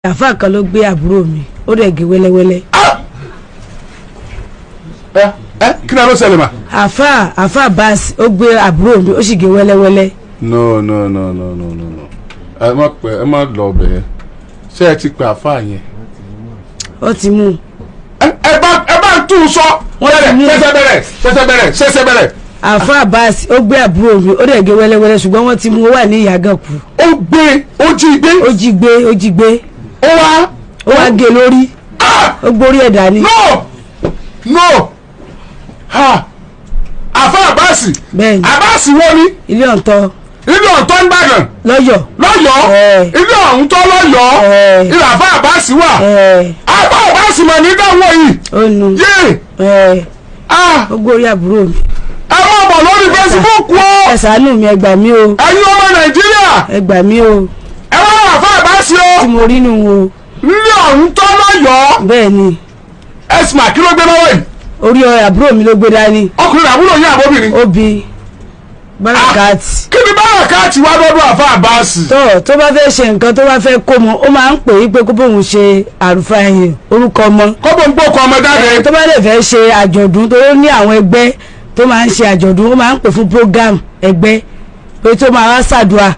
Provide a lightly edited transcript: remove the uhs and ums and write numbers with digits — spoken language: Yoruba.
àfáà kan ló gbé àbúrò mi ó dẹ̀ gé wẹ́lẹ́wẹ́lẹ́. kí ni a ló ṣẹlẹ̀ mà. àfáà Abass ó gbé àbúrò mi ó sì gé wẹ́lẹ́wẹ́lẹ́. no ẹ má lọ ọbẹ̀ yẹn ṣé ẹ ti pe àfáà yẹn. ó ti mú. ẹ bá ń tún un sọ. ṣẹ̀ṣẹ̀ bẹ̀rẹ̀. àfáà Abass ó gbé àbúrò mi ó dẹ̀ gé wẹ́lẹ́wẹ́lẹ́ ṣùgbọ́n wọ́n ti mú ó wà ní Ìyágànkù. ó jí gbé. ó wá gé lórí. ó gbórí ẹ̀ dání. no àfáà Abass. bẹ́ẹ̀ni Abass wọ́n ní. ilé ọ̀ntọ́. ilé ọ̀ntọ́ ń Ìbàdàn. lọ́yọ̀. ilé ọ̀ntọ́ lọ́yọ̀. ilé àfáà Abass wà. àfáà Abass mà ní dáwọ́ yìí. ó nu. ó gbórí àbúrò mi. ẹ máa bọ̀ lórí Facebook o. ẹ ṣàánú mi ẹ gbà mí o. ẹ̀yin ọmọ Nàìjíríà. ẹ gbà mí o. ẹ wá wà àfáà Abass o. tí mo rí nù o. ilé ọ̀ntọ́ lọ́yọ̀. bẹ́ẹ̀ni. ẹ̀sìmà kí ló gbé lọ́wọ́ yìí. orí àbúrò mi ló gbé dání. ọkùnrin àbúrò yín àbóbìnrin. obì Barakat. kí ni Barakat wá lọ́dún àfáà Abass. tó bá fẹ́ ṣe nǹkan tó bá fẹ́ kó mọ ó máa ń pè é pé kó bóun ṣe àrùfáàyè orúkọ ọmọ. kó bóun gbókọ ọmọ jáde. tó bá lè fẹ́ ṣe àjọ̀dún tó ní àwọn ẹgbẹ́ tó máa ń ṣe àjọ̀dún ó máa ń pè fún program ẹgbẹ́ pé tó máa wá ṣàdúrà